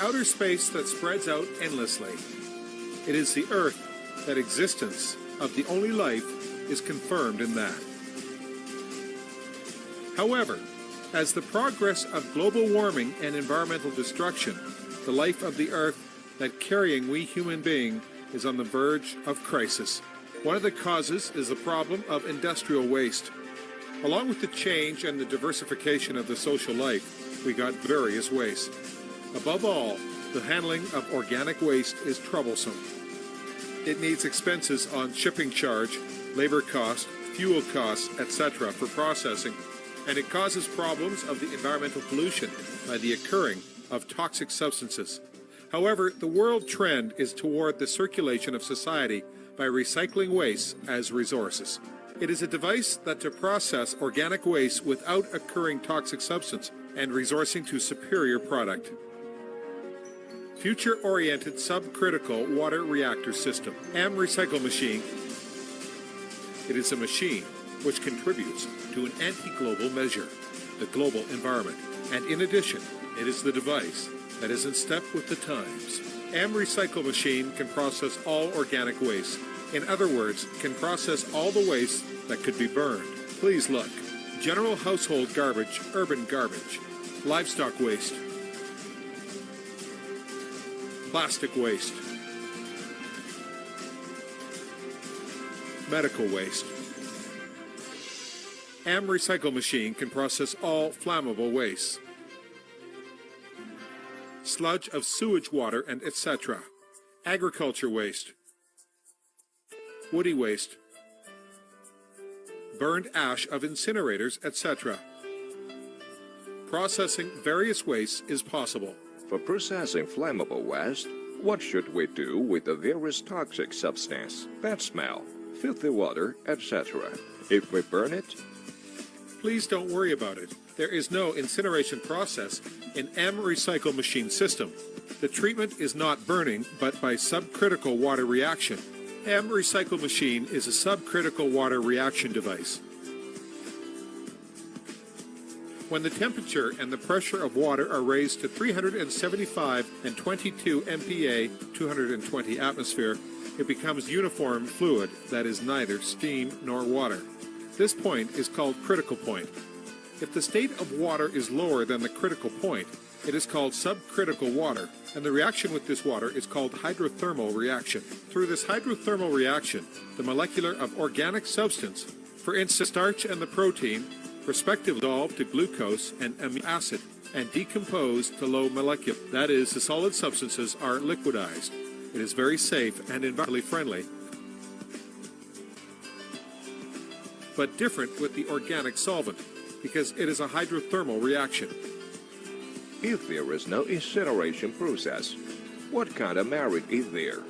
outer space that spreads out endlessly. It is the Earth that existence of the only life is confirmed in that. However, as the progress of global warming and environmental destruction, the life of the Earth that carrying we human being is on the verge of crisis. One of the causes is the problem of industrial waste. Along with the change and the diversification of the social life, we got various wastes. Above all, the handling of organic waste is troublesome. It needs expenses on shipping charge, labor cost, fuel costs, etc. for processing, and it causes problems of the environmental pollution by the occurring of toxic substances. However, the world trend is toward the circulation of society by recycling waste as resources. It is a device that to process organic waste without occurring toxic substance and resourcing to superior product. Future-oriented subcritical water reactor system, AmRecycle machine. It is a machine which contributes to an anti-global measure, the global environment, and in addition, it is the device that is in step with the times. AmRecycle machine can process all organic waste. In other words, can process all the waste that could be burned. Please look. General household garbage, urban garbage, livestock waste, plastic waste, medical waste. AmRecycle machine can process all flammable waste, sludge of sewage water and etc., agriculture waste, woody waste, burned ash of incinerators, etc. Processing various wastes is possible. For processing flammable waste, what should we do with the various toxic substances, bad smell, filthy water, etc.? If we burn it? Please don't worry about it. There is no incineration process in AmRecycle machine system. The treatment is not burning, but by subcritical water reaction. AmRecycle machine is a subcritical water reaction device. When the temperature and the pressure of water are raised to 375 and 22 MPa, 220 atmosphere, it becomes uniform fluid that is neither steam nor water. This point is called critical point. If the state of water is lower than the critical point, it is called subcritical water, and the reaction with this water is called hydrothermal reaction. Through this hydrothermal reaction, the molecular of organic substance, for instance starch and the protein, respectively dissolve to glucose and amino acid and decompose to low molecular. That is, the solid substances are liquidized. It is very safe and environmentally friendly, but different with the organic solvent, because it is a hydrothermal reaction. If there is no incineration process, what kind of merit is there?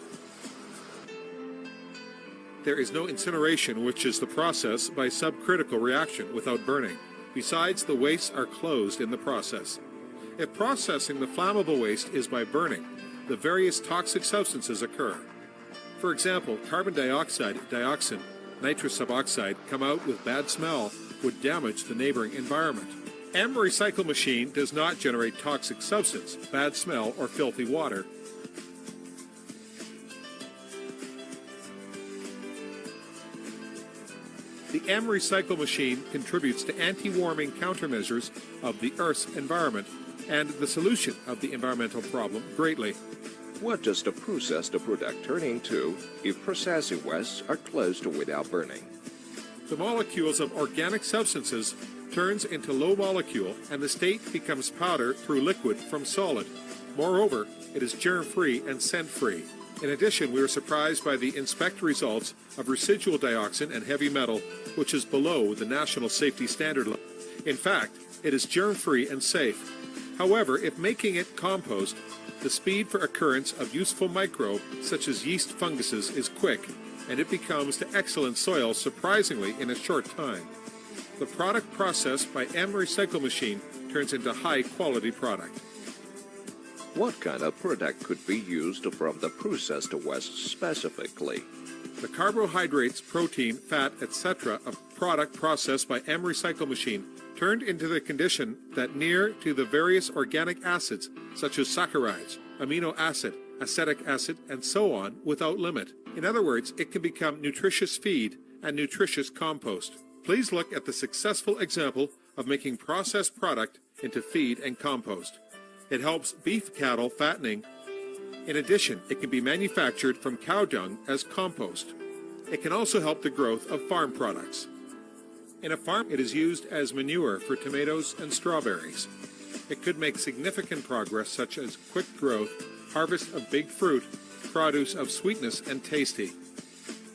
There is no incineration, which is the process by subcritical reaction without burning. Besides, the wastes are closed in the process. If processing the flammable waste is by burning, the various toxic substances occur. For example, carbon dioxide, dioxin, nitrous suboxide come out with bad smell, would damage the neighboring environment. AmRecycle machine does not generate toxic substance, bad smell, or filthy water. The AmRecycle machine contributes to anti-warming countermeasures of the Earth's environment and the solution of the environmental problem greatly. What does the process the product turn into if processing wastes are closed without burning? The molecules of organic substances turns into low molecule and the state becomes powder through liquid from solid. Moreover, it is germ-free and scent-free. In addition, we were surprised by the inspect results of residual dioxin and heavy metal, which is below the national safety standard level. In fact, it is germ-free and safe. However, if making it compost, the speed for occurrence of useful microbe, such as yeast funguses, is quick, and it becomes to excellent soil surprisingly in a short time. The product processed by AmRecycle machine turns into high-quality product. What kind of product could be used from the processed waste specifically? The carbohydrates, protein, fat, etc. of product processed by AmRecycle machine turned into the condition that near to the various organic acids, such as saccharides, amino acid, acetic acid, and so on, without limit. In other words, it can become nutritious feed and nutritious compost. Please look at the successful example of making processed product into feed and compost. It helps beef cattle fattening. In addition, it can be manufactured from cow dung as compost. It can also help the growth of farm products. In a farm, it is used as manure for tomatoes and strawberries. It could make significant progress, such as quick growth, harvest of big fruit, produce of sweetness and tasty.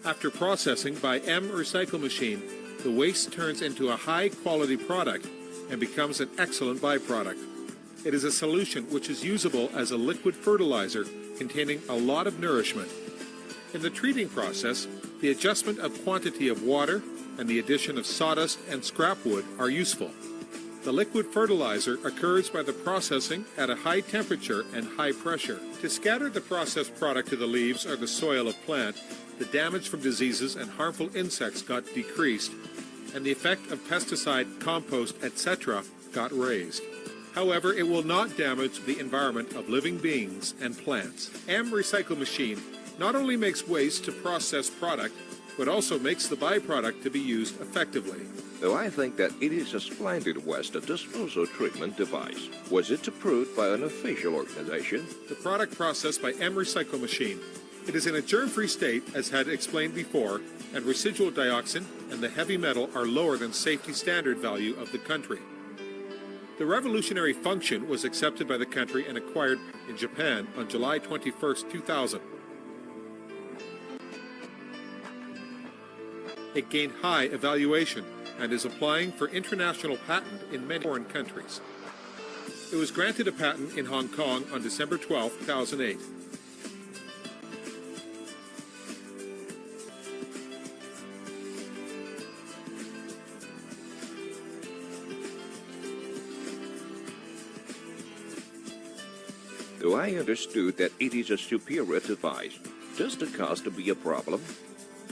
After processing by M Recycle Machine, the waste turns into a high-quality product and becomes an excellent byproduct. It is a solution which is usable as a liquid fertilizer containing a lot of nourishment. In the treating process, the adjustment of quantity of water and the addition of sawdust and scrap wood are useful. The liquid fertilizer occurs by the processing at a high temperature and high pressure. To scatter the processed product to the leaves or the soil of plant, the damage from diseases and harmful insects got decreased, and the effect of pesticide, compost, etc. got raised. However, it will not damage the environment of living beings and plants. M Recycle Machine not only makes waste to process product, but also makes the byproduct to be used effectively. Though I think that it is a splendid waste disposal treatment device. Was it approved by an official organization? The product processed by M Recycle Machine. It is in a germ-free state, as had explained before, and residual dioxin and the heavy metal are lower than safety standard value of the country. The revolutionary function was accepted by the country and acquired in Japan on July 21, 2000. It gained high evaluation and is applying for international patent in many foreign countries. It was granted a patent in Hong Kong on December 12, 2008. Though I understood that it is a superior device, does the cost be a problem?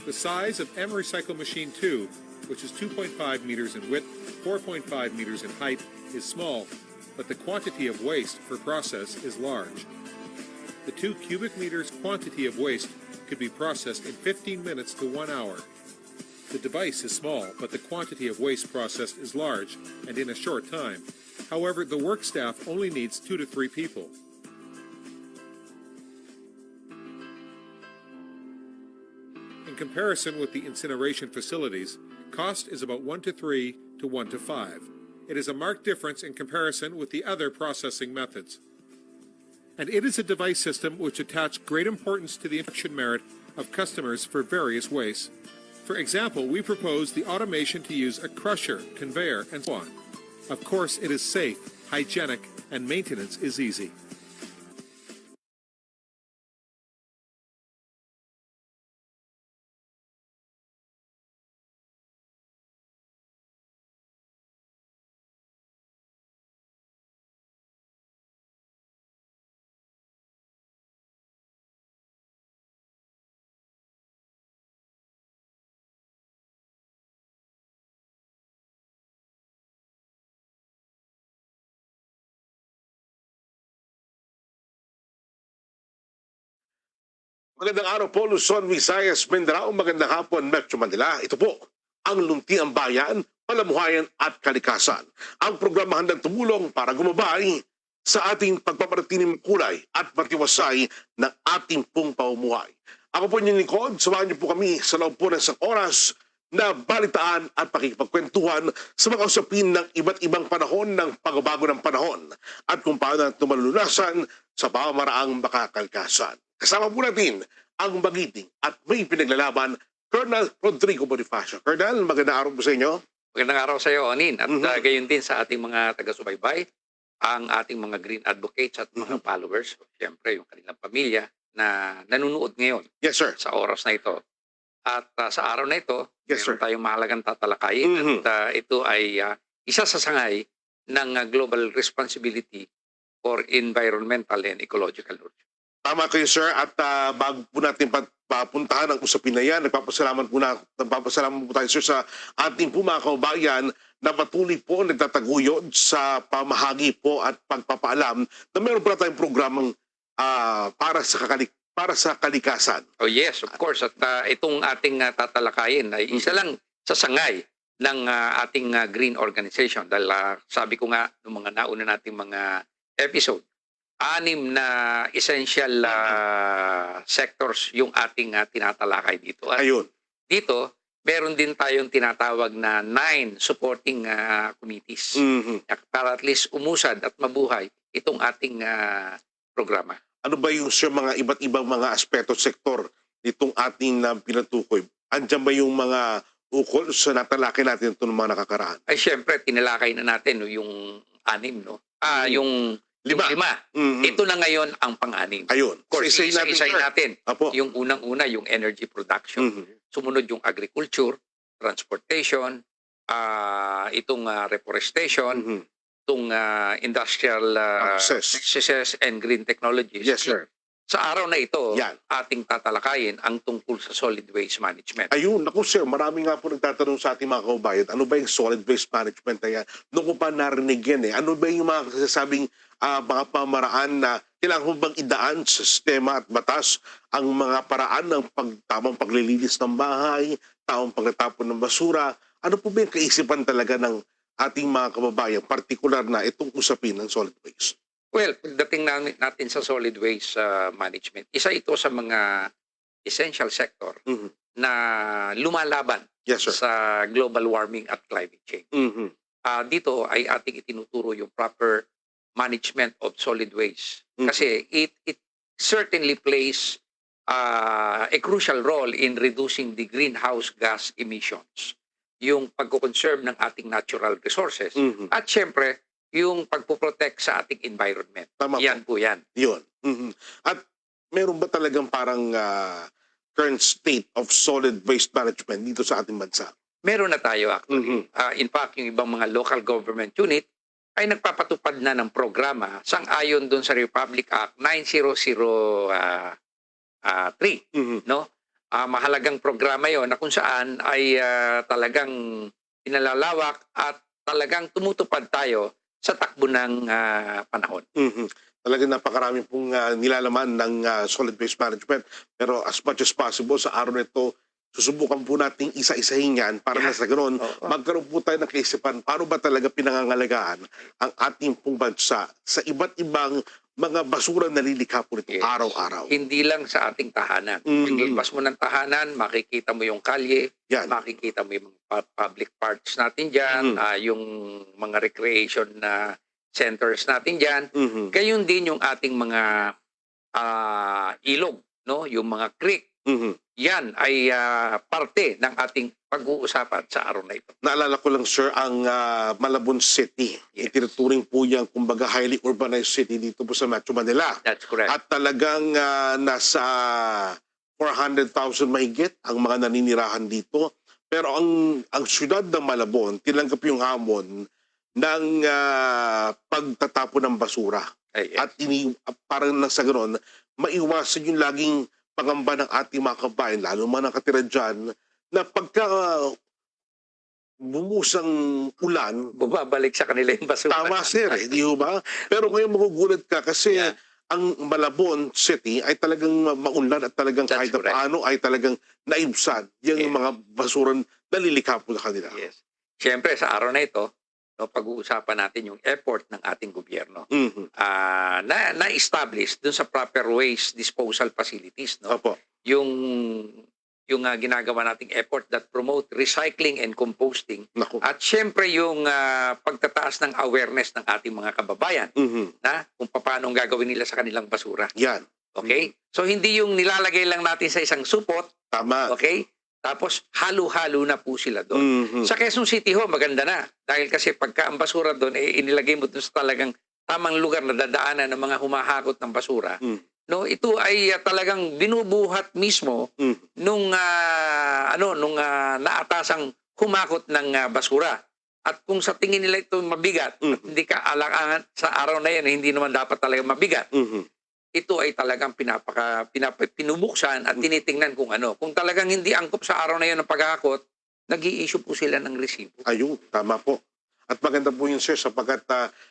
The size of M Recycle Machine 2, which is 2.5 meters in width, 4.5 meters in height, is small, but the quantity of waste for process is large. The 2 cubic meters quantity of waste could be processed in 15 minutes to 1 hour. The device is small, but the quantity of waste processed is large and in a short time. However, the work staff only needs 2 to 3 people. In comparison with the incineration facilities, cost is about 1 to 3 to 1 to 5. It is a marked difference in comparison with the other processing methods. And it is a device system which attaches great importance to the infection merit of customers for various wastes. For example, we propose the automation to use a crusher, conveyor, and so on. Of course, it is safe, hygienic, and maintenance is easy. Magandang araw po, Luzon, Visayas, Mindanao, magandang hapon, Metro Manila. Ito po, ang Luntiang Bayan, Palamuhayan at Kalikasan. Ang programa handang tumulong para gumabay sa ating pagpaparatining kulay at patiwasay ng ating pong pamumuhay. Ako po inyong lingkod, samahan niyo po kami sa loob po ng isang oras na balitaan at pakikipagkwentuhan sa mga usapin ng iba't ibang panahon ng pagbabago ng panahon at kung paano ito malulunasan sa pamamaraang makakalikasan. Kasama po natin ang magiting at may pinaglalaban, Colonel Rodrigo Bonifacio. Colonel, magandang araw po sa inyo. Magandang araw sa iyo, Onin. At gayon din sa ating mga taga-subaybay, ang ating mga green advocates at mga followers, siyempre yung kanilang pamilya na nanonood ngayon. Yes, sir. Sa oras na ito. At sa araw na ito, Yes, meron tayong mahalagang tatalakayin. At ito ay isa sa sangay ng global responsibility for environmental and ecological nurture. Tama kayo, sir. At bago po natin papuntahan ang usapin na yan. Nagpapasalamat po tayo, sir, sa ating po mga kababayan na patuloy po nagtataguyod sa pamahagi po at pagpapaalam na meron pa tayong programang para sa kalikasan. Oh yes, of course. At itong ating tatalakayin ay isa lang sa sangay ng ating green organization. Dahil sabi ko nga ng mga nauna nating mga episode, 6 na essential sectors yung ating tinatalakay dito. At Ayun. dito, meron din tayong tinatawag na 9 supporting committees Mhm. para at least umusad at mabuhay itong ating programa. Ano ba yung sir, mga iba't ibang mga aspeto sektor nitong ating pinatukoy? Andiyan ba yung mga ukol sa natalakay natin ito ng mga nakakaraan? Ay syempre, tinalakay na natin no, yung 6, no? Yung 5. Mhm. Ito na ngayon ang pang-6. Ayun. Of course, Isa-isahin isa-isahin sir. natin. Apo. Yung unang-una, yung energy production. Mhm. Sumunod yung agriculture, transportation, itong reforestation, Mhm. itong industrial processes and green technologies. Yes, sir. Sa araw na ito, Yan. ating tatalakayin ang tungkol sa solid waste management. Ayun, naku sir, marami nga po nagtatanong sa ating mga kaubayan, ano ba yung solid waste management na yan? Noong ko pa narinig yan eh. Ano ba yung mga kasasabing mga pamaraan na kailangan mo bang idaan sa sistema at batas ang mga paraan ng tamang paglilinis ng bahay, tamang pagtatapon ng basura? Ano po ba yung kaisipan talaga ng ating mga kababayan, partikular na itong usapin ng solid waste? Well, pagdating natin sa solid waste management, isa ito sa mga essential sector Mhm. na lumalaban Yes, sir. sa global warming at climate change. Mhm. Dito ay ating itinuturo yung proper management of solid waste. Mhm. Kasi it certainly plays a crucial role in reducing the greenhouse gas emissions. Yung pagko-conserve ng ating natural resources. Mhm. At syempre, yung pagpoprotect sa ating environment. Tama po. Yan po yan. Yun. Mhm. At meron ba talagang parang current state of solid waste management dito sa ating bansa? Meron na tayo actually. Mhm. In fact, yung ibang mga local government unit ay nagpapatupad na ng programa sang-ayon doon sa Republic Act 9003, Mhm. no? Mahalagang programa 'yon na kung saan ay talagang pinalalawak at talagang tumutupad tayo sa takbo ng panahon. Mhm. Talagang napakarami pong nilalaman ng solid waste management. Pero as much as possible sa araw na ito, susubukan po nating isa-isahin yan para na sa ganoon, Oo. magkaroon po tayo ng kaisipan paano ba talaga pinangangalagaan ang ating pong bansa sa iba't ibang mga basura na lilikha po nito Yes. araw-araw. Hindi lang sa ating tahanan. Mhm. Paglabas mo ng tahanan, makikita mo yung kalye, Yan. makikita mo yung mga public parks natin dyan, Mhm. yung mga recreation na centers natin dyan. Mhm. Gayon din yung ating mga ilog, no? Yung mga creek. Mhm. Yan ay parte ng ating pag-uusapan sa araw na ito. Naalala ko lang sir ang Malabon City. Yes. Itinuturing po yung kumbaga highly urbanized city dito po sa Metro Manila. That's correct. At talagang nasa 400,000 mahigit ang mga naninirahan dito. Pero ang syudad ng Malabon, tinanggap yung hamon ng pagtatapon ng basura. Ay, At parang nang sa ganoon, maiwasan yung laging pangamba ng ating mga kabayan, lalo mga nakatira dyan, na pagka bumusang ulan, bumabalik sa kanila yung basura. tama sir, di ho ba? Pero ngayon magugulat ka kasi Yeah. ang Malabon City ay talagang maunlad at talagang That's kahit na correct. paano ay talagang naibsan yung Yeah. mga basurang nalilikha po sa kanila. Yes. Siyempre, sa araw na ito, no, pag-uusapan natin yung effort ng ating gobyerno Mhm. na-establish dun sa proper waste disposal facilities. No? Opo. Yung ginagawa nating effort that promote recycling and composting. Naku. At siyempre yung pagtataas ng awareness ng ating mga kababayan Mhm. na kung paano ang gagawin nila sa kanilang basura. Yan. Okay? So hindi yung nilalagay lang natin sa isang supot, Tama. okay? Tapos halo-halo na po sila doon. Mhm. Sa Quezon City ho, maganda na. Dahil kasi pagka ang basura doon, inilagay mo doon sa talagang tamang lugar na dadaanan ng mga humahakot ng basura. Mm. No, ito ay talagang binubuhat mismo Mhm. nung naatasang humakot ng basura. At kung sa tingin nila ito mabigat, at hindi ka alangan sa araw na yan, hindi naman dapat talaga mabigat. Mhm. ito ay talagang pinubuksan at tinitingnan kung ano. Kung talagang hindi angkop sa araw na yun ng paghahakot, nag-i-issue po sila ng resibo. Ayun, tama po. At maganda po yun, sir, sapagkat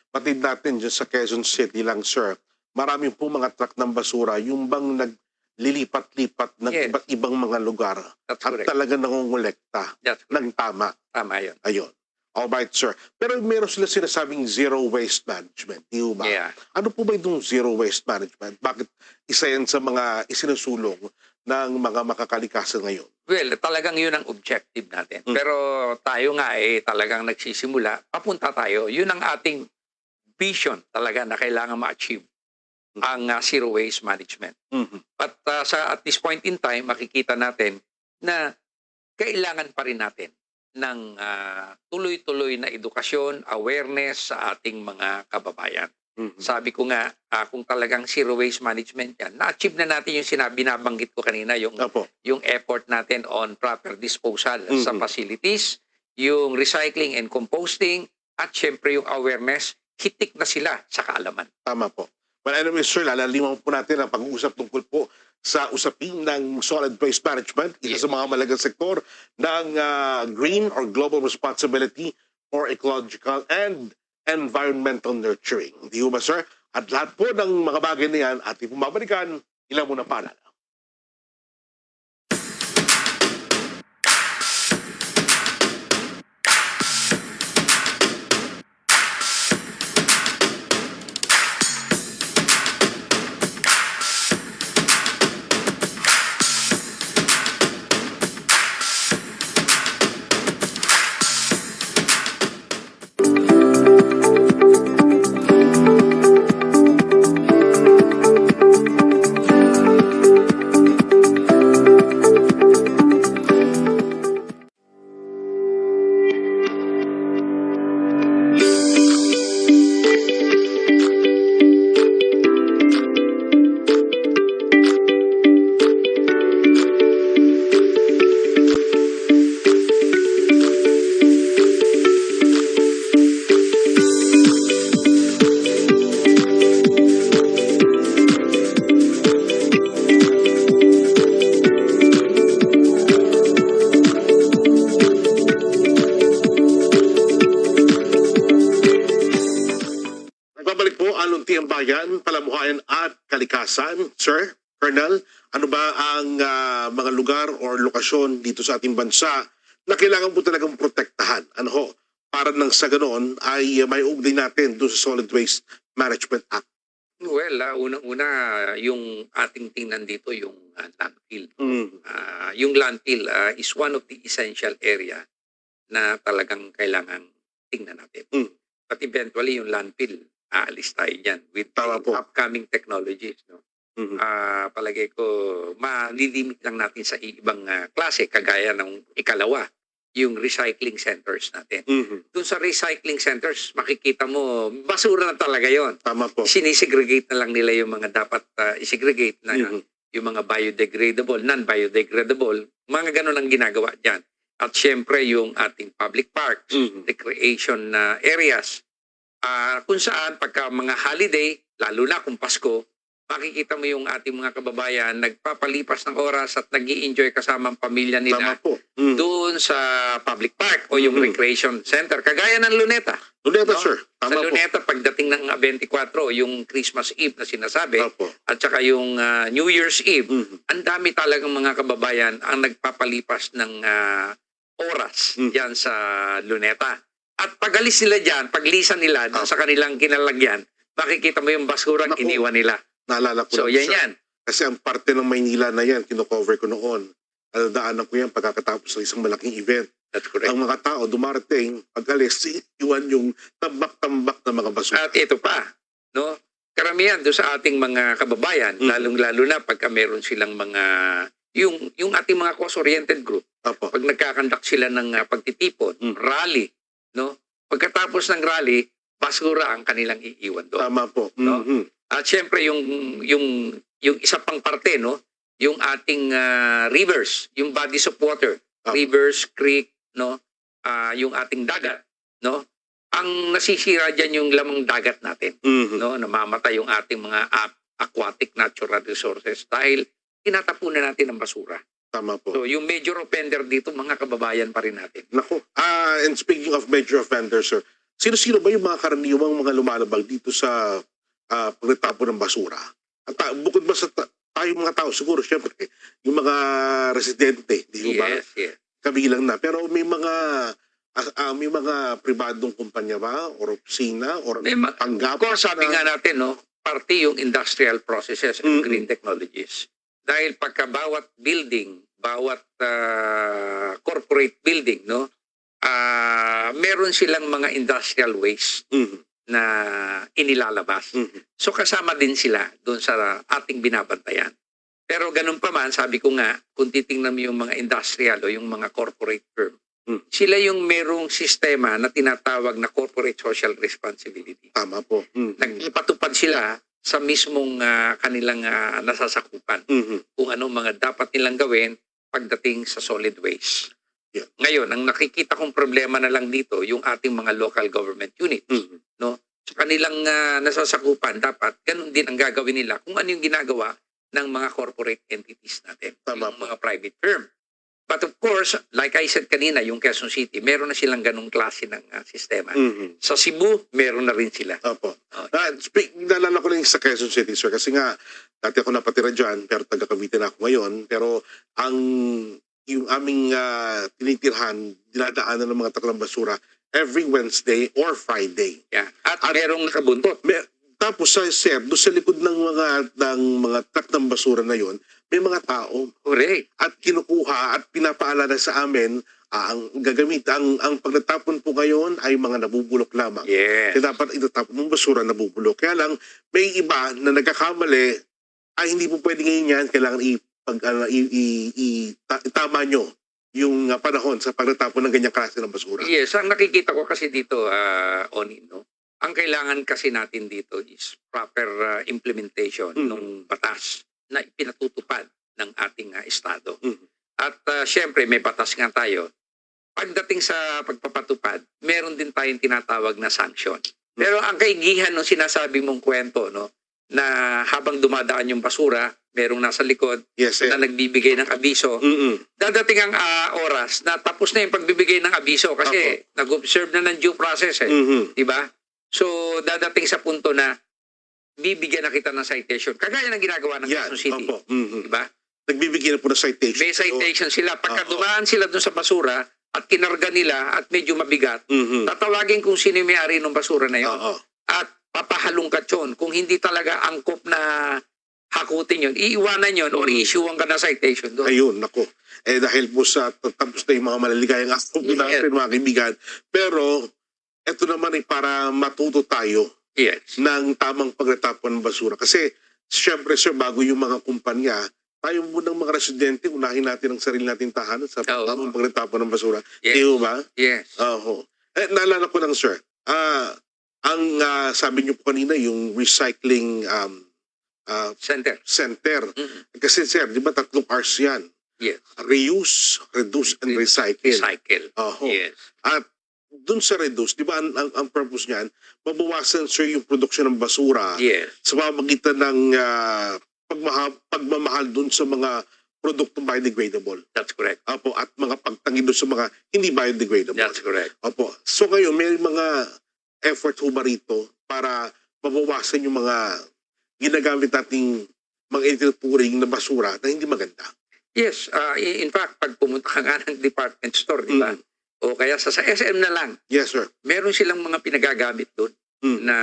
patid natin dyan sa Quezon City lang, sir, marami po mga truck ng basura, yung bang naglilipat-lipat ng Yes. iba't ibang mga lugar That's at correct. talaga nangongolekta That's correct. ng tama. Tama yun. Ayun. Alright, sir. Pero meron sila sinasabing zero waste management. Di ba? Yeah. Ano po ba itong zero waste management? Bakit isa yan sa mga isinusulong ng mga makakalikasan ngayon? Well, talagang yun ang objective natin. Pero tayo nga talagang nagsisimula, papunta tayo. Yun ang ating vision talaga na kailangan ma-achieve ang zero waste management. Mhm. At at this point in time, makikita natin na kailangan pa rin natin ng tuloy-tuloy na edukasyon, awareness sa ating mga kababayan. Mhm. Sabi ko nga, kung talagang zero waste management yan, na-achieve na natin yung binabanggit ko kanina, yung Opo. effort natin on proper disposal sa Mhm. facilities, yung recycling and composting, at syempre yung awareness, hitik na sila sa kaalaman. Tama po. Well, anyway, sir, lalaliman po natin ang pag-uusap tungkol po sa usapin ng solid waste management, isa sa mga malagang sektor ng green or global responsibility for ecological and environmental nurturing. Di ba, sir? At lahat po ng mga bagay na yan, ating pumabalikan, ilang muna paalala. Nagbabalik po ang Luntiang Bayan, Palamuhayan at Kalikasan. Sir, Colonel, ano ba ang mga lugar o lokasyon dito sa ating bansa na kailangan po talagang protektahan? Ano ho? Para nang sa ganoon ay may ugnay natin doon sa Solid Waste Management Act. Well, unang-una, yung ating tingnan dito, yung landfill. Yung landfill is one of the essential area na talagang kailangan tingnan natin. Mm. But eventually, yung landfill, aalis tayo dyan with Tama the po. upcoming technologies. No? Mhm. Palagay ko, malilimit lang natin sa ibang klase, kagaya ng ikalawa, yung recycling centers natin. Mhm. Doon sa recycling centers, makikita mo, basura na talaga yon. Tama po. Sinisegregate na lang nila yung mga dapat isegregate na Mhm. yung mga biodegradable, non-biodegradable, mga ganun ang ginagawa dyan. At syempre yung ating public parks, Mhm. recreation areas, kung saan pagka mga holiday, lalo na kung Pasko, makikita mo yung ating mga kababayan nagpapalipas ng oras at nag-i-enjoy kasama ang pamilya Tama nila po. Mhm. doon sa public park o yung Mhm. recreation center. Kagaya ng Luneta. Luneta, No? sir. Sa Tama po. Luneta, pagdating ng 24, yung Christmas Eve na sinasabi, Opo. at saka yung New Year's Eve, Mhm. ang dami talagang mga kababayan ang nagpapalipas ng oras Mm. diyan sa Luneta. At pag-alis nila diyan, paglisan nila dun sa kanilang kinalagyan, makikita mo yung basura Naku. iniwan nila. Naalala ko So lang, yan sir. yan. Kasi ang parte ng Maynila na yan, kino-cover ko noon. Daanan ko yan pagkatapos ng isang malaking event. That's correct. Ang mga tao dumarating, pag-alis, iwan yung tambak-tambak na mga basura. At ito pa, no? Karamihan doon sa ating mga kababayan, Mm. lalong-lalo na pagka meron silang mga yung ating mga cause-oriented group, Opo. pag nagkakandak sila ng pagtitipon, Mm. rally, no? Pagkatapos ng rally, basura ang kanilang iiwan doon. Tama po. No? Mhm. At syempre yung isa pang parte, no, yung ating rivers, yung bodies of water, Ah. rivers, creek, no, yung ating dagat, no. Ang nasisira diyan yung lamang dagat natin, Mhm. no, namamatay yung ating mga aquatic natural resources dahil tinatapunan natin ang basura. Tama po. So yung major offender dito, mga kababayan pa rin natin. Naku. And speaking of major offenders, sir, sino-sino ba yung mga karaniwang mga lumalabag dito sa pagtatapon ng basura? At bukod ba sa tayong mga tao, siguro, syempre, yung mga residente, di ba? Yes. Kabilang na. Pero may mga pribadong kumpanya ba? Or opisina? Or Of panggap? course, sabi nga natin, no, parte yung industrial processes and Mm-mm. green technologies. Dahil pagka bawat building, bawat corporate building, no, meron silang mga industrial waste Mhm. na inilalabas. Mhm. So kasama din sila doon sa ating binabantayan. Pero ganun pa man, sabi ko nga, kung titingnan mo yung mga industrial o yung mga corporate firm, sila yung merong sistema na tinatawag na corporate social responsibility. Tama po. Mhm. Nagpapatupad sila sa mismong kanilang nasasakupan Mhm. kung ano mga dapat nilang gawin pagdating sa solid waste. Yeah. Ngayon, ang nakikita kong problema na lang dito, yung ating mga local government units. Mhm. No? Sa kanilang nasasakupan, dapat ganun din ang gagawin nila kung ano yung ginagawa ng mga corporate entities natin, Tama yung mga private firm. But of course, like I said kanina, yung Quezon City, meron na silang ganung klase ng sistema. Mhm. Sa Cebu, meron na rin sila. Opo. Oh, Naalala ko lang sa Quezon City, sir, kasi nga, dati ako napatira dyan, pero taga Cavite na ako ngayon. Pero yung aming tinitirhan, dinadaanan ng mga taklang basura every Wednesday or Friday. yeah. At merong nakabuntot. Tapos sir, doon sa likod ng mga truck ng basura na yon, may mga tao Correct. at kinukuha at pinapaalala sa amin ang gagamit. Ang pagtatapon po ngayon ay mga nabubulok lamang. Yes. Kaya dapat itatapon ng basura nabubulok. Kaya lang, may iba na nagkakamali, ay hindi po pwede ngayon yan. Kailangan itama nyo yung panahon sa pagtatapon ng ganyang klase ng basura. Yes, ang nakikita ko kasi dito, Oni, no? Ang kailangan kasi natin dito is proper implementation ng batas na ipinatutupad ng ating Estado. Mhm. At syempre, may batas nga tayo. Pagdating sa pagpapatupad, meron din tayong tinatawag na sanction. Pero ang kaigihan ng sinasabi mong kwento, no, na habang dumadaan yung basura, merong nasa likod Yes, sir. na nagbibigay ng abiso, dadating ang oras na tapos na yung pagbibigay ng abiso kasi nag-observe na ng due process Mhm. di ba? So dadating sa punto na bibigyan na kita ng citation. Kagaya ng ginagawa ng Yan, Quezon City, opo. Mhm. di ba? Nagbibigay na po ng citation. May citation sila pagka Oo. dumaan sila dun sa basura at kinarga nila at medyo mabigat. Mhm. Tatawagin kung sino yung may-ari ng basura na yun. Oo. At papahalungkat yun. Kung hindi talaga angkop na hakutin yun, iiwanan yun or i-issuean ka na citation doon. Ayun, nako. Dahil po sa tapos na yung mga maliligayang aspect Yes. natin, mga kaibigan. Pero, eto naman ay para matuto tayo Yes. ng tamang pagtatapon ng basura. Kasi, syempre, sir, bago yung mga kumpanya, tayo munang mga residente, unahin natin ang sarili nating tahanan sa Oo. tamang pagtatapon ng basura. Yes. Di ba? Yes. Oo. Naalala ko lang, sir, ang sabi niyo po kanina, yung recycling Center. center. Mhm. Kasi, sir, di ba 3 R's yan? Yes. Reuse, reduce, and recycle. Cycle. Oho. Yes. At dun sa reduce, di ba ang purpose niyan, mabawasan, sir, yung production ng basura Yes. sa pamamagitan ng pagmamahal dun sa mga produktong biodegradable. That's correct. Opo, at mga pagtangi dun sa mga hindi biodegradable. That's correct. Opo. So ngayon, may mga effort ho ba rito para mabawasan yung mga ginagamit nating mga itinuturing na basura na hindi maganda? Yes. In fact, pag pumunta ka nga ng department store, di ba? O kaya sa SM na lang, Yes, sir. meron silang mga pinagagamit doon Mm. na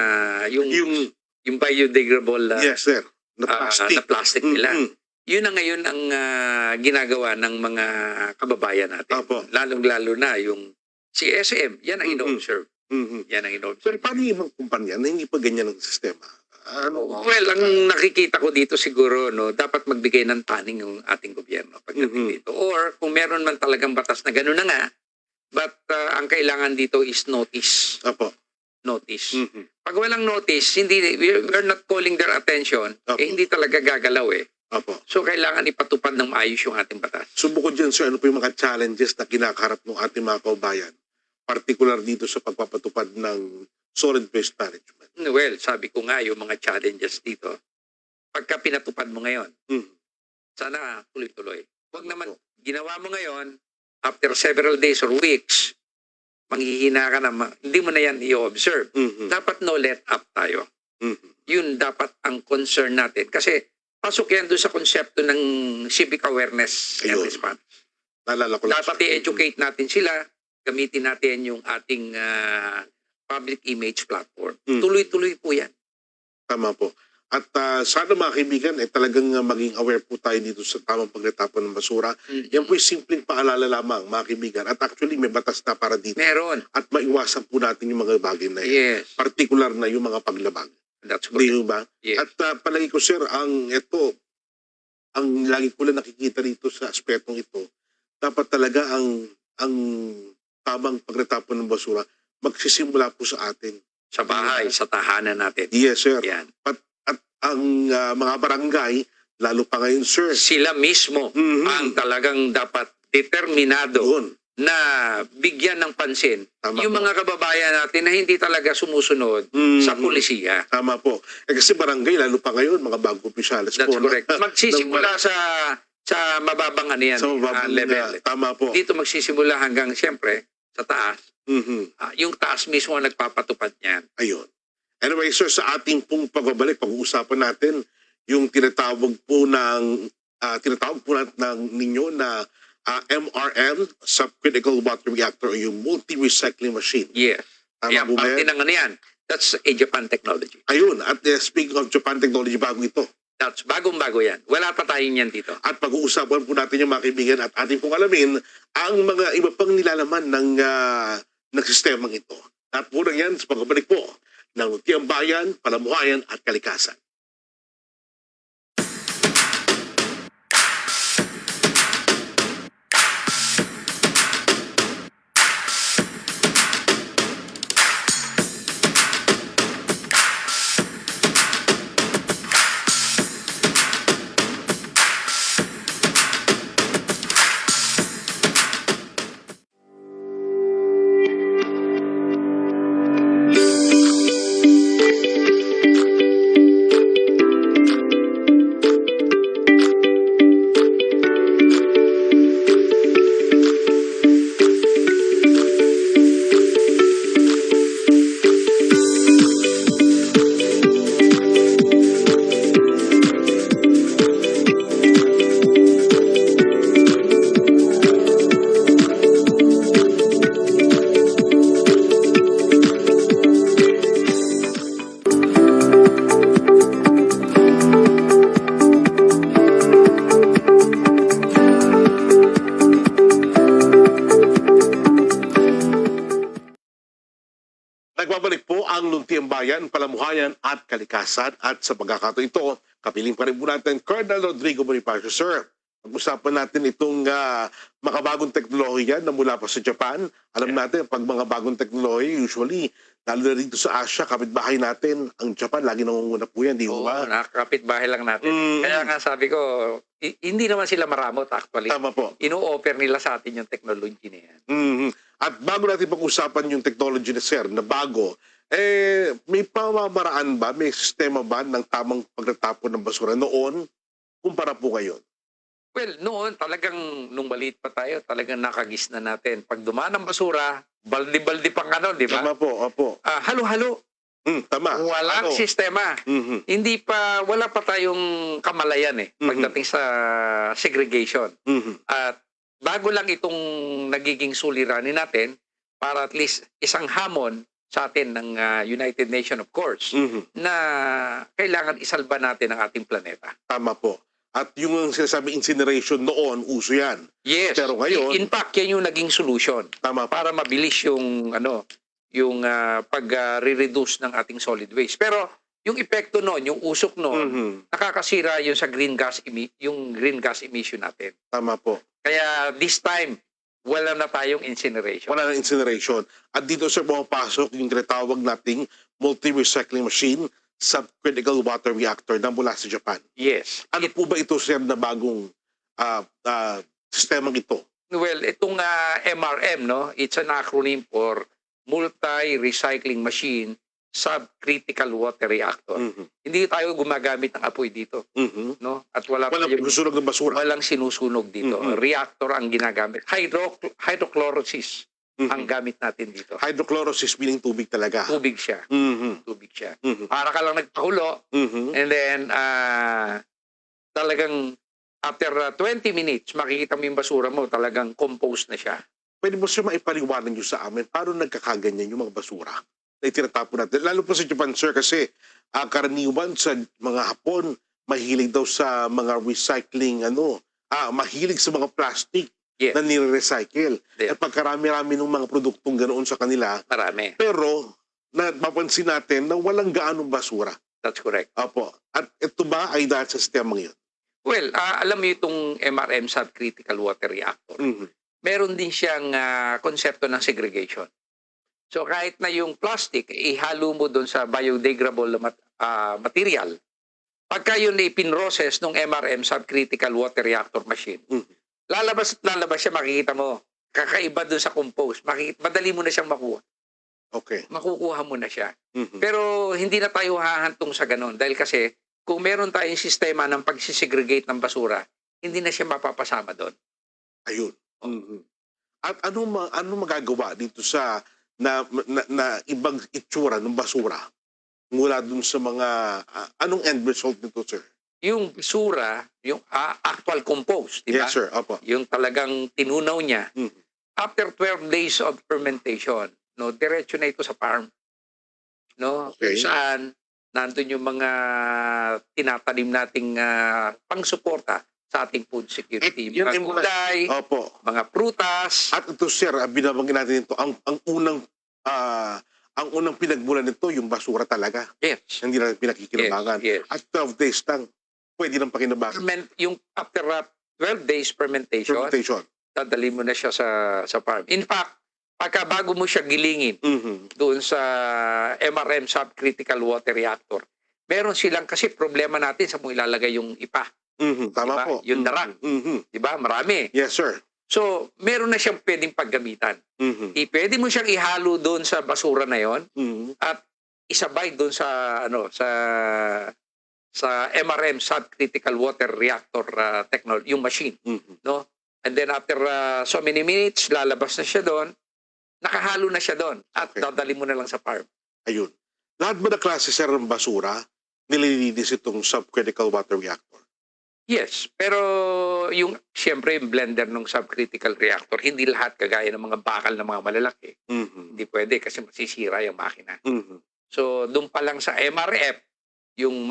yung biodegradable Yes, sir. Na plastic. na plastic nila. Mm. Yun na ngayon ang ginagawa ng mga kababayan natin. Opo. Lalong-lalo na yung si SM, yan ang ino-observe. Mhm. Yan ang ino-observe. Pero paano yung ibang kumpanya na hindi pa ganyan ang sistema? Ano? Well, ang nakikita ko dito siguro, no, dapat magbigay ng taning yung ating gobyerno pagdating Mhm. dito. Or kung meron man talagang batas na gano'n na nga, but ang kailangan dito is notice. Opo. Notice. Mhm. Pag walang notice, we're not calling their attention, Opo. hindi talaga gagalaw eh. Opo. So kailangan ipatupad ng maayos yung ating batas. So bukod dyan, sir, ano po yung mga challenges na kinakaharap ng ating mga kaubayan? Particular dito sa pagpapatupad ng solid waste management. Well, sabi ko nga yung mga challenges dito. pagka pinatupad mo ngayon. Mhm. Sana tuloy-tuloy. Huwag naman, ginawa mo ngayon, after several days or weeks, manghihina ka na, hindi mo na yan i-observe. Mhm. Dapat no let up tayo. Mhm. Yun dapat ang concern natin. Kasi pasok yan doon sa konsepto ng civic awareness and Ayun. response. Naalala ko lang, Dapat sir. i-educate natin sila, gamitin natin yung ating public image platform. Mm. Tuloy-tuloy po yan. Tama po. At sana mga kaibigan, talagang maging aware po tayo dito sa tamang pagtatapon ng basura. Yan po yung simpleng paalala lamang, mga kaibigan. At actually, may batas na para dito. Meron. At maiwasan po natin yung mga bagay na yan. Yes. Particular na yung mga paglabag. That's Di correct. ba? Yes. At palagi ko, sir, ang lagi ko lang nakikita rito sa aspetong ito, dapat talaga ang tamang pagtatapon ng basura magsisimula po sa atin. Sa bahay, sa tahanan natin. Yes, sir. Yan. At ang mga barangay, lalo pa ngayon, sir, Sila mismo Mhm. ang talagang dapat determinado doon. na bigyan ng pansin Tama yung po. mga kababayan natin na hindi talaga sumusunod Mhm. sa pulisiya. Tama po. Kasi barangay, lalo pa ngayon, mga bagong opisyales That's po. correct. Magsisimula sa mababang ano yan, sa mababang level. tama po. Dito magsisimula hanggang siyempre sa taas. Mhm. Yung taas mismo ang nagpapatupad niyan. Ayun. Anyway, sir, sa ating pong pagbabalik, pag-uusapan natin yung tinatawag po ng ninyo na MRM, Subcritical Water Reactor, o yung multi-recycling machine. Yes. Tama Yan, po ba parte yan? ng ano yan. That's a Japan technology. Ayun. At speaking of Japan technology, bago ito. That's bagong-bago yan. Wala pa tayong yan dito. At pag-uusapan po natin yung mga kaibigan at ating pong alamin ang mga iba pang nilalaman ng sistemang ito. At po yan sa pagbabalik po ng Lutiang Bayan, Palamuhayan at Kalikasan. Nagbabalik po ang Luntiang Bayan, Palamuhayan at Kalikasan at sa pagkakataon ito, kapiling pa rin po natin Colonel Rodrigo Bonifacio, sir. Pag-usapan natin itong makabagong teknolohiya na mula pa sa Japan. Alam natin, pag mga bagong teknolohiya, usually, lalo na dito sa Asia, kapitbahay natin, ang Japan, lagi nangunguna po yan, di Oo, ba? nakakapit bahay lang natin. Mm. Kaya nga sabi ko, hindi naman sila maramot actually. Tama po. Ino-offer nila sa atin yung technology na yan. Mhm. At bago natin pag-usapan yung technology na, sir, na bago, may pamamaraan ba, may sistema ba ng tamang pagtatapon ng basura noon kumpara po ngayon? Well, noon talagang nung maliit pa tayo, talagang nakagis na natin. Pag dumaan ng basura, baldi-baldi pang ano, di ba? Tama po, opo. Halo-halo. Tama. Walang Ano? sistema. Mhm. Wala pa tayong kamalayan pagdating sa segregation. Mhm. At bago lang itong nagiging suliranin natin para at least isang hamon sa atin ng United Nations, of course, Mhm. na kailangan isalba natin ang ating planeta. Tama po. At yung sinasabi incineration noon, uso yan. Yes. Pero ngayon- In fact, yan yung naging solution Tama po. para mabilis yung pag-reduce ng ating solid waste. Pero yung epekto noon, yung usok noon, Mhm. nakakasira yung sa green gas emission natin. Tama po. Kaya this time, wala na tayong incineration. Wala ng incineration. At dito, sir, pumapasok yung tinatawag nating multi-recycling machine, subcritical water reactor na mula sa Japan. Yes. Ano po ba ito, sir, na bagong sistemang ito? Well, itong MRM, no? It's an acronym for Multi-Recycling Machine subcritical water reactor. Hindi tayo gumagamit ng apoy dito, no? At Walang pagsusunog ng basura. walang sinusunog dito. Reactor ang ginagamit. Hydrochloropsis ang gamit natin dito. Hydrochloropsis meaning tubig talaga. Tubig siya. Tubig siya. Para ka lang nagpakulo, Mhm. and then talagang after 20 minutes, makikita mo yung basura mo, talagang compost na siya. Pwede mo siya maipaliwanag nyo sa amin paano nagkakaganyan yung mga basura na itinatapon natin. Lalo po sa Japan, sir, kasi karaniwan sa mga Hapon, mahilig daw sa mga recycling, mahilig sa mga plastic Yes. na nire-recycle. Yes. At pagkarami-rami ng mga produktong ganoon sa kanila, Marami. pero mapapansin natin na walang gaanong basura. That's correct. Opo. At ito ba ay dahil sa sistema ngayon? Well, alam mo itong MRM subcritical water reactor. Mhm. Meron din siyang konsepto ng segregation. So kahit na yung plastic, ihalo mo doon sa biodegradable material. Pagka yun ipinroses ng MRM subcritical water reactor machine, lalabas at lalabas siya, makikita mo. Kakaiba doon sa compost. Madali mo na siyang makuha. Okay. Makukuha mo na siya. Mhm. Pero hindi na tayo hahantong sa ganun. Dahil kasi, kung meron tayong sistema ng pagsisegregate ng basura, hindi na siya mapapasama doon. Ayun. Mhm. At ano magagawa dito sa na ibang itsura ng basura mula dun sa mga anong end result nito, sir? Yung basura, yung actual compost, di ba? Yes, sir. Opo. Yung talagang tinunaw niya, Mhm. after 12 days of fermentation, no, diretso na ito sa farm. No? Okay. Kung saan, nandun yung mga tinatanim nating pangsuporta sa ating food security. Yun Mga yung gulay, Opo. mga prutas. At ito, sir, binabanggit natin ito, ang unang pinagmulan nito yung basura talaga. Yes. Hindi natin pinakikinabangan. Yes, yes. At 12 days lang, pwede nang pakinabangan. Yung after 12 days fermentation, Fermentation. dadali mo na siya sa farm. In fact, pagka bago mo siya gilingin Mhm. doon sa MRM subcritical water reactor, meron silang, kasi problema natin sa mo ilalagay yung ipa. Mhm. Tama Diba? po. Yung darak. Mhm. Di ba? Marami. Yes, sir. So, meron na siyang pwedeng paggamitan. Mhm. Pwede mo siyang ihalo doon sa basura na yon Mhm. at isabay doon sa sa MRM subcritical water reactor technology, yung machine, Mhm. no? And then after so many minutes, lalabas na siya doon, nakahalo na siya doon at Okay. dadali mo na lang sa farm. Ayun. Lahat ba na klase, sir, ng basura nililinis itong subcritical water reactor? Yes, pero yung siyempre yung blender ng subcritical reactor, hindi lahat kagaya ng mga bakal na mga malalaki. Mhm. Hindi pwede kasi masisira yung makina. Mhm. So, doon pa lang sa MRF, yung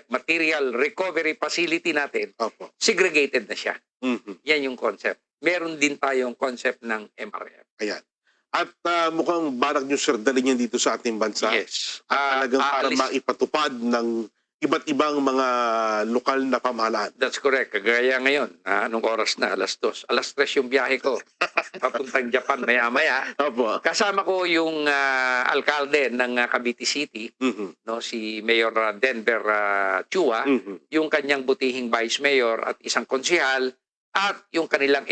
material recovery facility natin, Opo. segregated na siya. Mhm. Yan yung concept. Meron din tayong concept ng MRF. Ayan. At mukhang balak nyo, sir, dalhin yan dito sa ating bansa. Yes. At talagang para maipatupad ng iba't ibang mga lokal na pamahalaan. That's correct. Kagaya ngayon, anong oras na? 2:00. 3:00 yung biyahe ko. Papuntang Japan maya-maya. Opo. Kasama ko yung alkalde ng Cavite City, Mhm. no, si Mayor Denver Chua, Mhm. yung kanyang butihing vice mayor at isang konsihal, at yung kanilang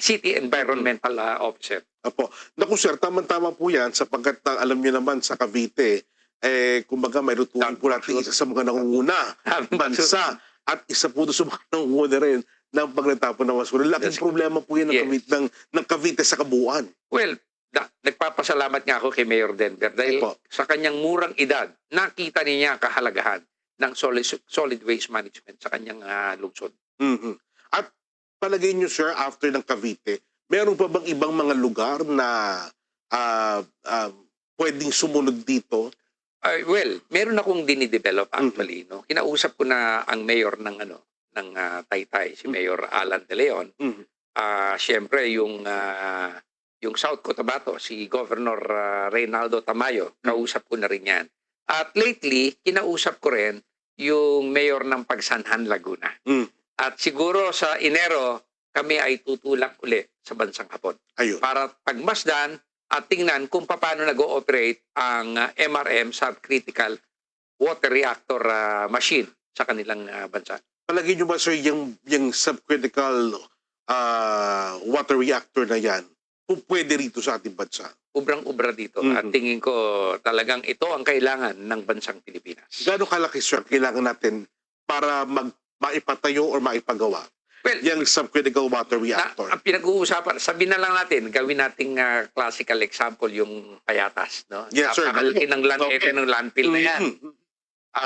city environmental officer. Opo. Naku, sir, tama-tama po yan sapagkat alam niyo naman sa Cavite, kumbaga may rutuan po natin isa sa mga nangunguna bansa at isa po doon sa mga nangunguna rin ng pagtatapon ng basura. Laking Yes. problema po yan ng, Yes. Cavite, ng Cavite sa kabuuan. Well, nagpapasalamat nga ako kay Mayor Denver dahil Opo. sa kanyang murang edad, nakita niya ang kahalagahan ng solid waste management sa kanyang lungsod. Mhm. At palagay niyo, sir, after ng Cavite, meron pa bang ibang mga lugar na pwedeng sumunod dito? Well, meron akong dinidevelop actually, no. Kinausap ko na ang mayor ng Taytay, si Mayor Alan De Leon. Mhm. Siyempre yung South Cotabato, si Governor Reynaldo Tamayo, kausap ko na rin yan. At lately, kinausap ko rin yung mayor ng Pagsanhan, Laguna. Mm. At siguro sa Enero, kami ay tutulak uli sa bansang Hapon Ayun. para pagmasdan at tingnan kung paano nag-ooperate ang MRM subcritical water reactor machine sa kanilang bansa. Palagay niyo ba, sir, yung subcritical water reactor na yan, pwede rito sa ating bansa. Ubrang-ubra dito. Mhm. At tingin ko talagang ito ang kailangan ng bansang Pilipinas. Gaano kalaki, sir, kailangan natin para maipatayo or maipagawa Well, yung subcritical water reactor? ang pinag-uusapan, sabihin na lang natin, gawin nating classical example yung Payatas, no? Yes, sir. Napakalaki ng land, Okay. ng landfill na yan. Mhm.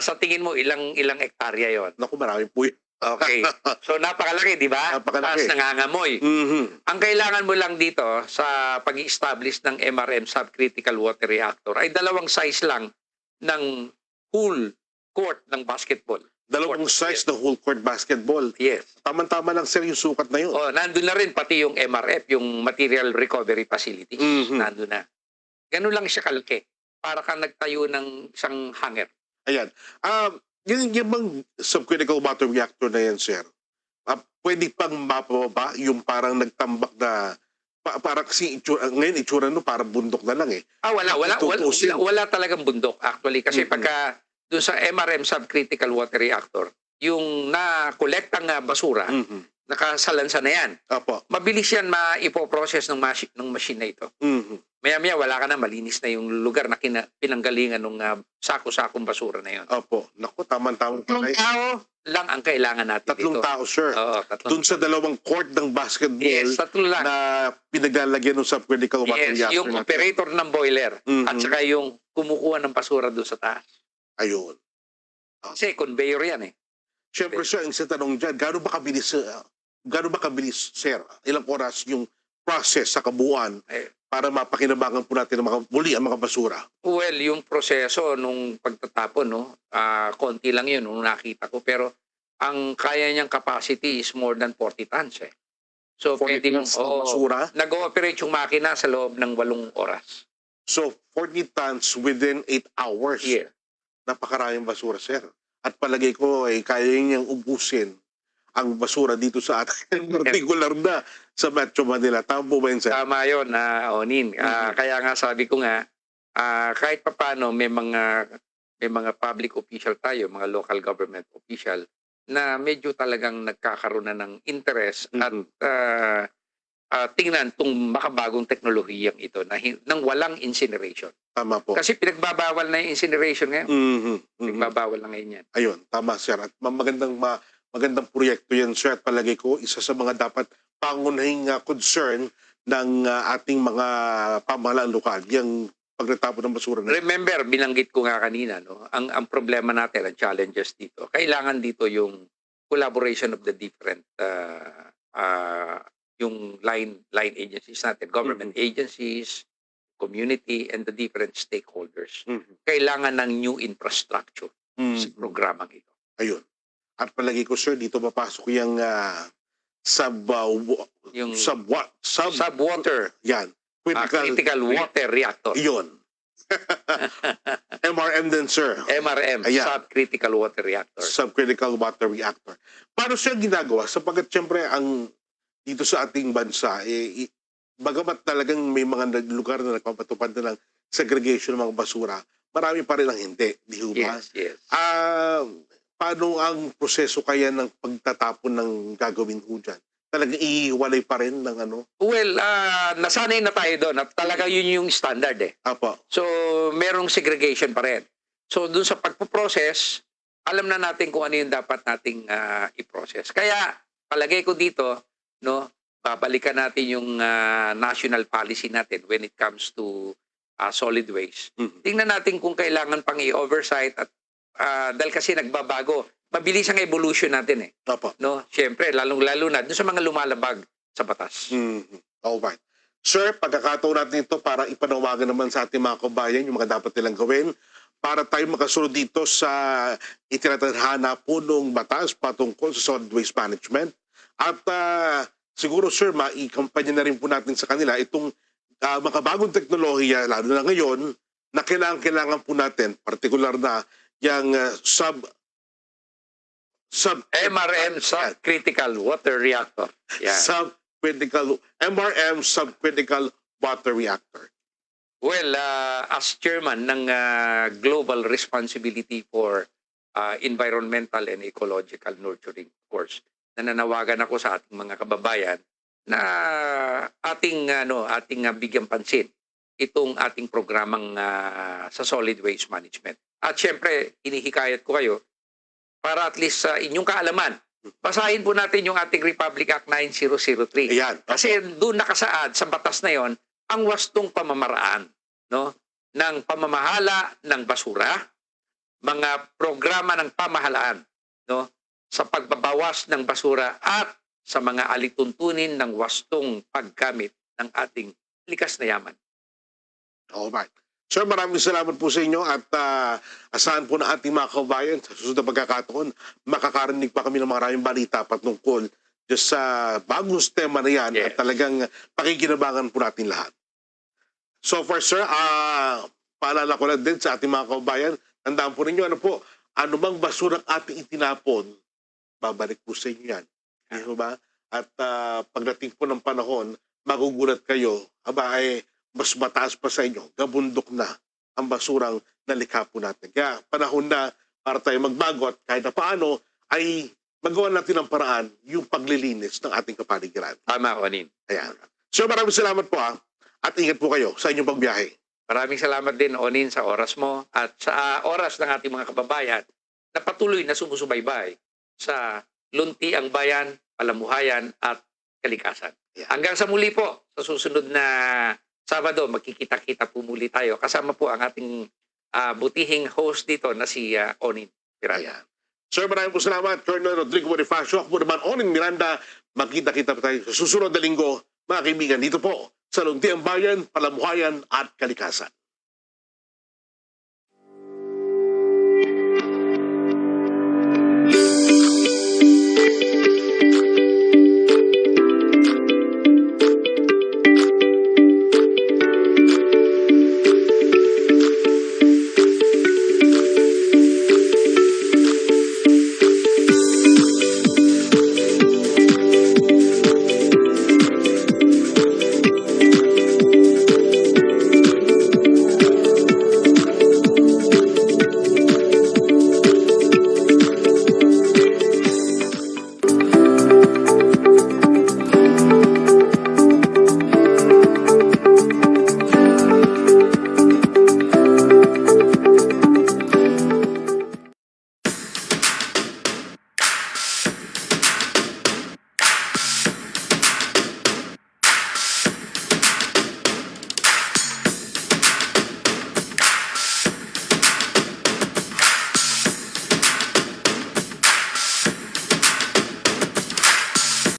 Sa tingin mo, ilang hektarya yon? Naku, marami po yun. Okay. So napakalaki, di ba? Napakalaki. Tapos nangangamoy. Mhm. Ang kailangan mo lang dito sa pag-establish ng MRM subcritical water reactor ay dalawang size lang ng whole court ng basketball. Dalawang Court. size na whole court basketball. Yes. Tama-tama lang, sir, yung sukat na yun. Oh, nandun na rin pati yung MRF, yung Material Recovery Facilities. Mhm. Nandun na. Ganun lang siya kalaki. Para kang nagtayo ng isang hangar. Ayan. Yung bang subcritical water reactor na yan, sir, pwede pang mapababa yung parang nagtambak na parang kasi ngayon itsura no parang bundok na lang eh. Wala talagang bundok actually. Kasi Mhm. pagka doon sa MRM subcritical water reactor, yung na-collectang basura, Mhm. nakasalansa na yan. Apo. Mabilis yan maipoprocess ng machine na ito. Mhm. Maya-maya wala ka na, malinis na yung lugar na pinanggalingan ng sako-sakong basura na yun. Apo. Naku, tamang-tamang Tatlong patay. tao lang ang kailangan natin Tatlong dito. tao, sir. Oo, tatlong. Doon sa dalawang court ng basketball Yes, tatlo lang. na pinaglalagyan ng subcritical water Yes, reactor yung natin. operator ng boiler Mhm. at saka yung kumukuha ng basura doon sa taas. Ayun. Kasi conveyor yan eh. Siyempre, sir, ang isa tanong dyan, gaano ba kabilis, sir? Ilang oras yung process sa kabuuan Eh, para mapakinabangan po natin muli ang mga basura? Well, yung proseso nung pagtatapon, no, konti lang yun nung nakita ko. Pero ang kaya niyang capacity is more than 40 tons eh. So, 40 pwede tons ng basura? nag-ooperate yung makina sa loob ng 8 oras. So, 40 tons within 8 hours. Yeah. Napakaraming basura, sir. At palagay ko, kaya niyang ubusin ang basura dito sa atin, particular na sa Metro Manila. Tama po ba yun, sir? Tama yun, Onin. Mhm. Kaya nga sabi ko nga, kahit papano may mga public official tayo, mga local government official, na medyo talagang nagkakaroon na ng interest at Mhm. tingnan itong makabagong teknolohiyang ito nang walang incineration. Tama po. Kasi pinagbabawal na yung incineration ngayon. Mhm. Mhm. Pinagbabawal na ngayon yan. Ayun, tama, sir. At magandang proyekto yan, sir. At palagay ko, isa sa mga dapat pangunahing concern ng ating mga pamahalaan lokal, yung pagtatapon ng basura na. Remember, binanggit ko nga kanina, no? Ang problema natin, ang challenges dito, kailangan dito yung collaboration of the different yung line agencies natin, government agencies, community, and the different stakeholders. Mhm. Kailangan ng new infrastructure sa Mhm. programang ito. Ayun. At palagi ko, sir, dito papasok yung Yung subwater yan. critical water reactor. Iyon. MRM din, sir. MRM, Ayan. subcritical water reactor. Subcritical water reactor. Paano siya ginagawa? Sapagkat siyempre dito sa ating bansa, bagamat talagang may mga lugar na nagpapatupad na ng segregation ng mga basura, marami pa rin ang hindi. Di ba? Yes. Paano ang proseso kaya ng pagtatapon ng gagawin ho dyan? Talagang iiwalay pa rin ng ano? Well, nasanay na tayo doon at talaga yun yung standard eh. Apo. So, merong segregation pa rin. So, dun sa pagpo-process, alam na natin kung ano yung dapat nating i-process. Kaya, palagay ko dito, no, babalikan natin yung national policy natin when it comes to solid waste. Mhm. Tingnan natin kung kailangan pang i-oversight at dahil kasi nagbabago. Mabilis ang evolution natin eh. Apo. No? Siyempre, lalong-lalo na dun sa mga lumalabag sa batas. Mhm. Alright. Sir, pagkakataon natin ito para ipanawagan naman sa ating mga kabayan yung mga dapat nilang gawin para tayo makasunod dito sa itinatadhana po ng batas patungkol sa solid waste management. At siguro, sir, maikampanya na rin po natin sa kanila itong makabagong teknolohiya, lalo na ngayon, na kailangan po natin, partikular na yung MRM subcritical water reactor. Yeah. MRM subcritical water reactor. Well, as chairman ng Global Responsibility for Environmental and Ecological Nurturing course, nananawagan ako sa ating mga kababayan na ating bigyan pansin itong ating programang sa solid waste management. At syempre, hinihikayat ko kayo para at least sa inyong kaalaman, basahin po natin yung ating Republic Act 9003. Ayan. Kasi doon nakasaad sa batas na yon ang wastong pamamaraan, no, ng pamamahala ng basura, mga programa ng pamahalaan, no, sa pagbabawas ng basura at sa mga alituntunin ng wastong paggamit ng ating likas na yaman. Alright. Sir, maraming salamat po sa inyo at asahan po na ating mga kabayan sa susunod na pagkakataon, makakarinig pa kami ng maraming balita patungkol just sa bagong tema na yan Yes. at talagang pakikinabangan po natin lahat. So far, sir, paalala ko lang din sa ating mga kabayan, tandaan po ninyo, anumang basurang ating itinapon, babalik po sa inyo yan. Di ba? At pagdating po ng panahon, magugulat kayo, mas mataas pa sa inyo, gabundok na ang basurang nalikha po natin. Kaya panahon na para tayo magbago at kahit na paano ay magawa natin ang paraan yung paglilinis ng ating kapaligiran. Tama, Onin. Ayan. So maraming salamat po at ingat po kayo sa inyong pagbiyahe. Maraming salamat din, Onin, sa oras mo at sa oras ng ating mga kababayan na patuloy na sumusubaybay sa lunti ang bayan, palamuhayan at kalikasan. Yeah. Hanggang sa muli po, sa susunod na Sabado, magkikita-kita po muli tayo. Kasama po ang ating butihing host dito na si Onin Miranda. Ayan. Sir, maraming po salamat. Colonel Rodrigo Bonifacio. Ako po naman, Onin Miranda. Magkita-kita pa tayo sa susunod na linggo, mga kaibigan, dito po sa Lunti ang Bayan, Palamuhayan at Kalikasan.